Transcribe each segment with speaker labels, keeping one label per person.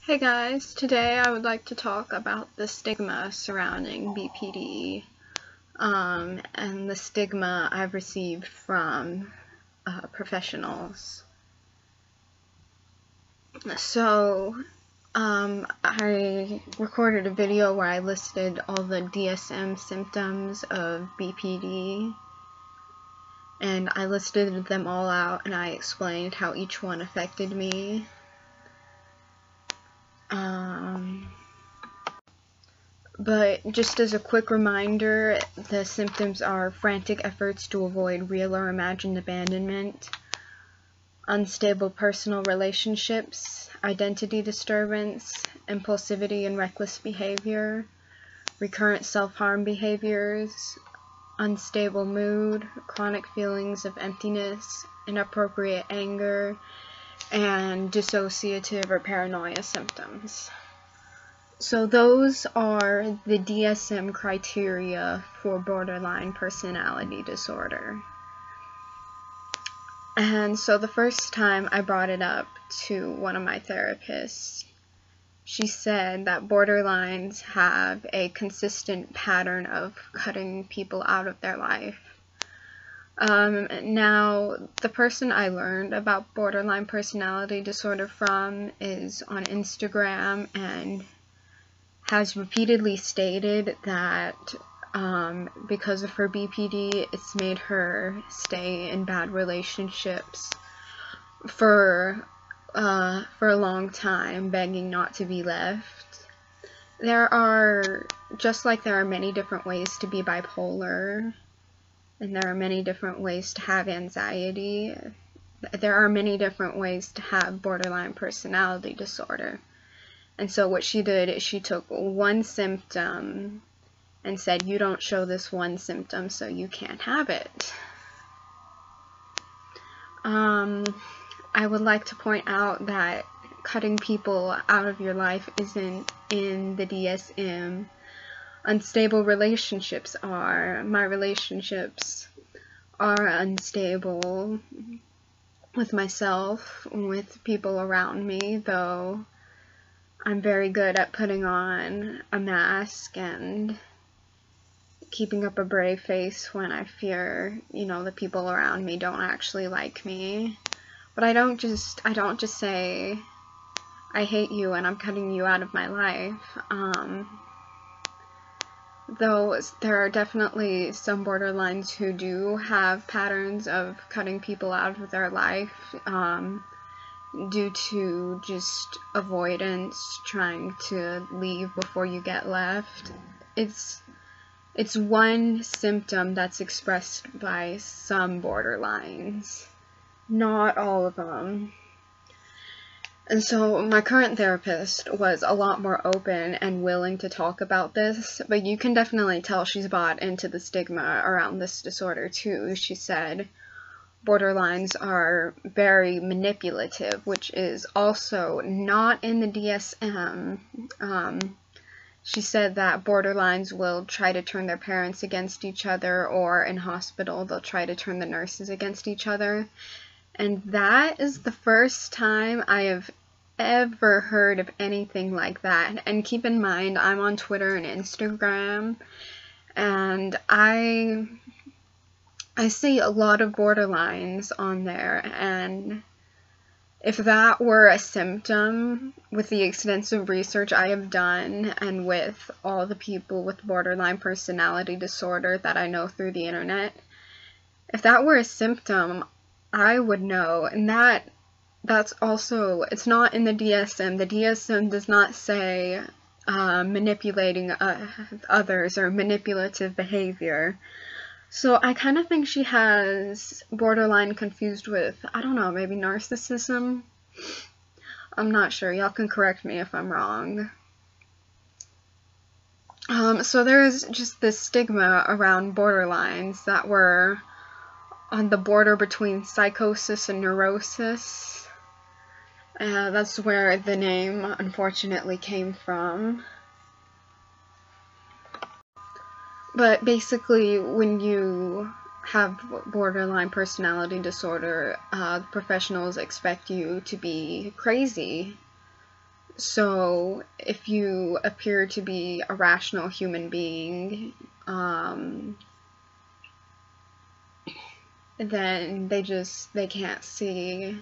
Speaker 1: Hey guys, today I would like to talk about the stigma surrounding BPD and the stigma I've received from professionals. So, I recorded a video where I listed all the DSM symptoms of BPD, and I listed them all out and I explained how each one affected me. But just as a quick reminder, the symptoms are frantic efforts to avoid real or imagined abandonment, unstable personal relationships, identity disturbance, impulsivity and reckless behavior, recurrent self-harm behaviors, unstable mood, chronic feelings of emptiness, inappropriate anger, and dissociative or paranoia symptoms. So those are the DSM criteria for borderline personality disorder. And so the first time I brought it up to one of my therapists, she said that borderlines have a consistent pattern of cutting people out of their life. Now, the person I learned about borderline personality disorder from is on Instagram and has repeatedly stated that because of her BPD, it's made her stay in bad relationships for a long time, begging not to be left. Just like there are many different ways to be bipolar, and there are many different ways to have anxiety, there are many different ways to have borderline personality disorder. And so what she did is she took one symptom and said, you don't show this one symptom, so you can't have it. I would like to point out that cutting people out of your life isn't in the DSM. Unstable relationships are. My relationships are unstable with myself, with people around me, though I'm very good at putting on a mask and keeping up a brave face when I fear, the people around me don't actually like me. But I don't just say, I hate you and I'm cutting you out of my life. Though there are definitely some borderlines who do have patterns of cutting people out of their life, due to just avoidance, trying to leave before you get left. It's one symptom that's expressed by some borderlines, not all of them. And so my current therapist was a lot more open and willing to talk about this, but you can definitely tell she's bought into the stigma around this disorder too. She said borderlines are very manipulative, which is also not in the DSM. She said that borderlines will try to turn their parents against each other, or in hospital they'll try to turn the nurses against each other. And that is the first time I have ever heard of anything like that. And keep in mind, I'm on Twitter and Instagram, and I see a lot of borderlines on there, and if that were a symptom, with the extensive research I have done, and with all the people with borderline personality disorder that I know through the internet, if that were a symptom, I would know. And that's also, it's not in the DSM. The DSM does not say manipulating others or manipulative behavior. So I kind of think she has borderline confused with, I don't know, maybe narcissism? I'm not sure. Y'all can correct me if I'm wrong. So there's just this stigma around borderlines that we're on the border between psychosis and neurosis. That's where the name, unfortunately, came from. But basically, when you have borderline personality disorder, professionals expect you to be crazy. So if you appear to be a rational human being, then they can't see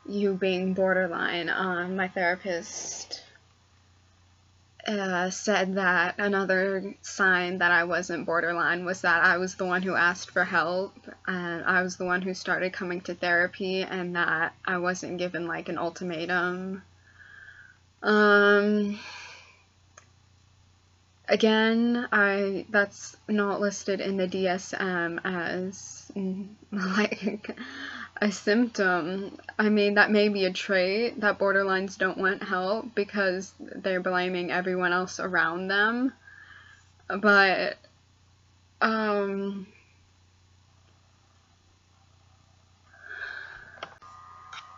Speaker 1: you being borderline. My therapist said that another sign that I wasn't borderline was that I was the one who asked for help, and I was the one who started coming to therapy, and that I wasn't given like an ultimatum. Again, that's not listed in the DSM as like a symptom. I mean, that may be a trait that borderlines don't want help because they're blaming everyone else around them. But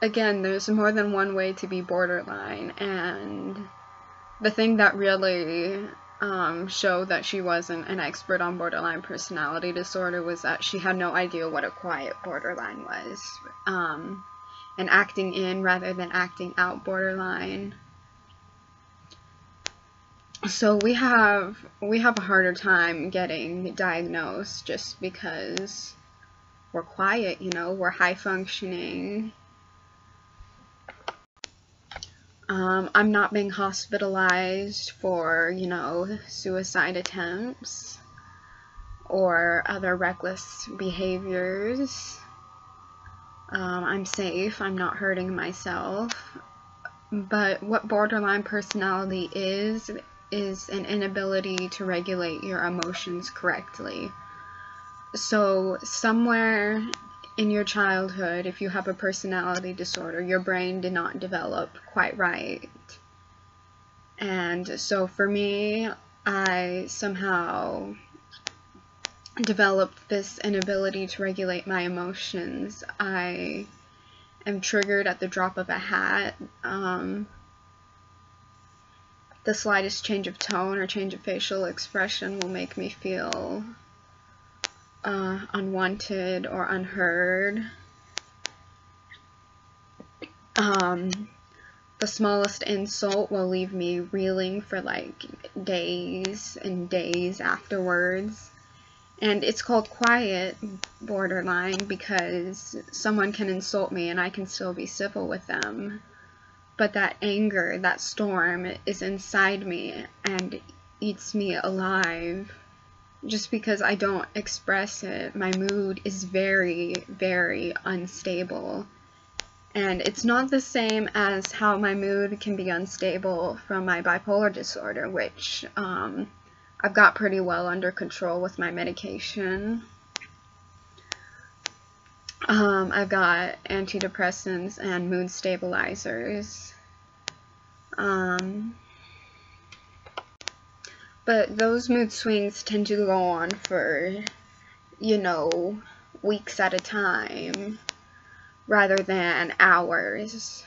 Speaker 1: again, there's more than one way to be borderline, and the thing that really showed that she wasn't an expert on borderline personality disorder was that she had no idea what a quiet borderline was, and acting in rather than acting out borderline. So we have a harder time getting diagnosed just because we're quiet, you know, we're high functioning. I'm not being hospitalized for, you know, suicide attempts or other reckless behaviors. I'm safe, I'm not hurting myself. But what borderline personality is an inability to regulate your emotions correctly. So somewhere in your childhood, if you have a personality disorder, your brain did not develop quite right. And so for me, I somehow developed this inability to regulate my emotions. I am triggered at the drop of a hat. The slightest change of tone or change of facial expression will make me feel unwanted or unheard. The smallest insult will leave me reeling for like days and days afterwards. And it's called quiet borderline because someone can insult me and I can still be civil with them. But that anger, that storm is inside me and eats me alive. Just because I don't express it, my mood is very, very unstable. And it's not the same as how my mood can be unstable from my bipolar disorder, which I've got pretty well under control with my medication. I've got antidepressants and mood stabilizers. But those mood swings tend to go on for, you know, weeks at a time rather than hours.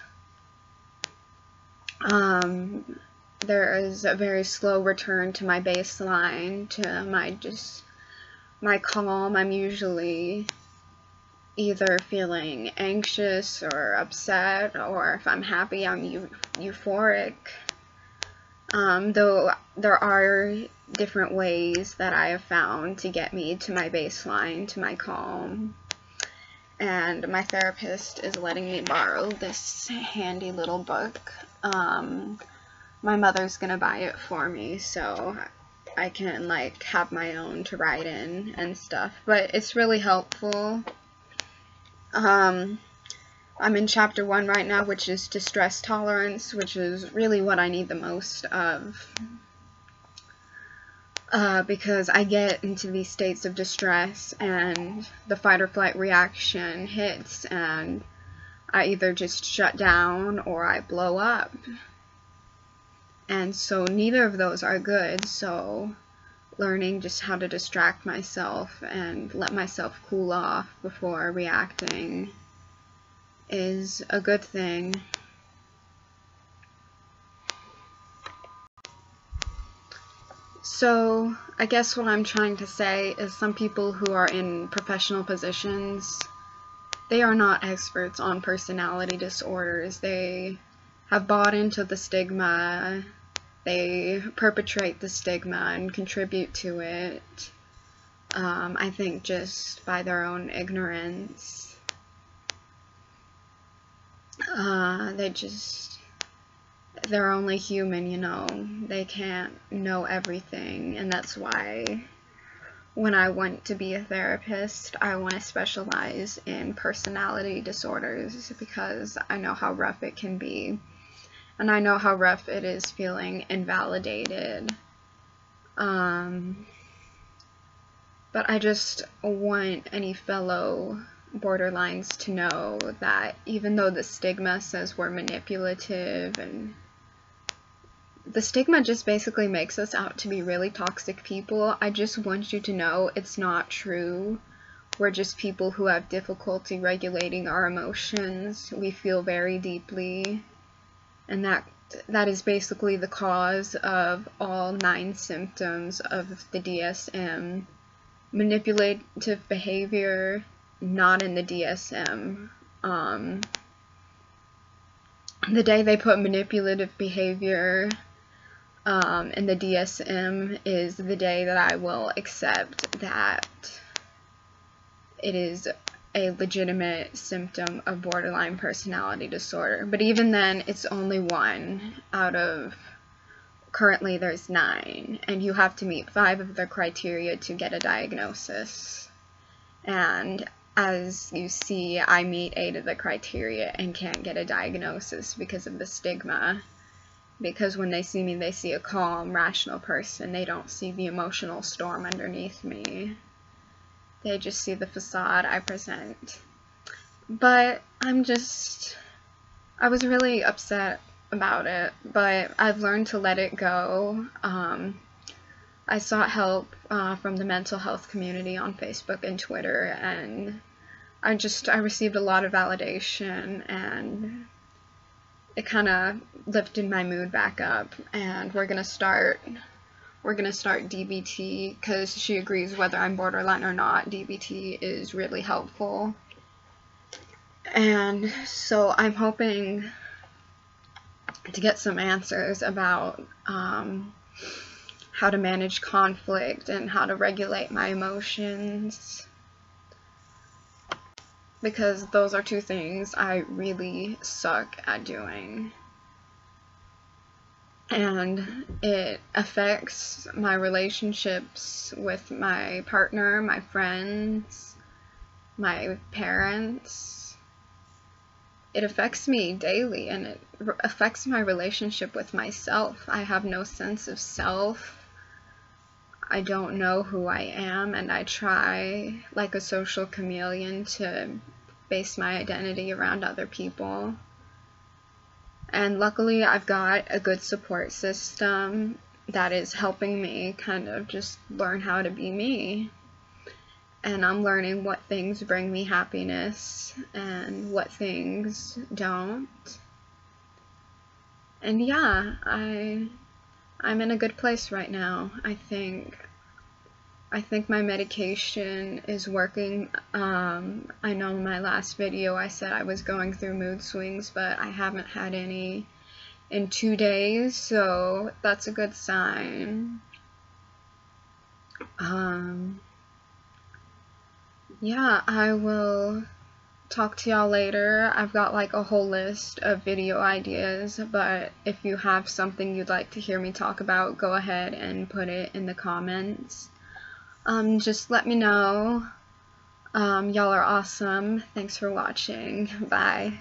Speaker 1: There is a very slow return to my baseline, to my calm. I'm usually either feeling anxious or upset, or if I'm happy, I'm euphoric. Though there are different ways that I have found to get me to my baseline, to my calm. And my therapist is letting me borrow this handy little book. My mother's gonna buy it for me so I can like have my own to write in and stuff, but it's really helpful. I'm in chapter 1 right now, which is distress tolerance, which is really what I need the most of. Because I get into these states of distress and the fight or flight reaction hits and I either just shut down or I blow up. And so neither of those are good, so learning just how to distract myself and let myself cool off before reacting is a good thing. So I guess what I'm trying to say is some people who are in professional positions, they are not experts on personality disorders. They have bought into the stigma. They perpetrate the stigma and contribute to it. I think just by their own ignorance. They're only human, you know. They can't know everything, and that's why when I want to be a therapist, I want to specialize in personality disorders, because I know how rough it can be, and I know how rough it is feeling invalidated. But I just want any fellow borderlines to know that even though the stigma says we're manipulative, and the stigma just basically makes us out to be really toxic people, I just want you to know it's not true. We're just people who have difficulty regulating our emotions. We feel very deeply, and that is basically the cause of all 9 symptoms of the DSM. Manipulative behavior, not in the DSM. The day they put manipulative behavior in the DSM is the day that I will accept that it is a legitimate symptom of borderline personality disorder. But even then, it's only 1 out of, currently there's 9, and you have to meet 5 of the criteria to get a diagnosis. And as you see, I meet 8 of the criteria and can't get a diagnosis because of the stigma. Because when they see me, they see a calm, rational person. They don't see the emotional storm underneath me. They just see the facade I present. But I was really upset about it, but I've learned to let it go. I sought help from the mental health community on Facebook and Twitter, and I received a lot of validation, and it kind of lifted my mood back up. And we're gonna start DBT, because she agrees whether I'm borderline or not. DBT is really helpful, and so I'm hoping to get some answers about how to manage conflict and how to regulate my emotions, because those are 2 things I really suck at doing, and it affects my relationships with my partner, my friends, my parents. It affects me daily, and it affects my relationship with myself. I have no sense of self. I don't know who I am, and I try, like a social chameleon, to base my identity around other people. And luckily, I've got a good support system that is helping me kind of just learn how to be me. And I'm learning what things bring me happiness and what things don't. And yeah, I'm in a good place right now. I think my medication is working. I know in my last video I said I was going through mood swings, but I haven't had any in 2 days, so that's a good sign. Yeah, I will talk to y'all later. I've got like a whole list of video ideas, but if you have something you'd like to hear me talk about, go ahead and put it in the comments. Just let me know. Y'all are awesome. Thanks for watching. Bye.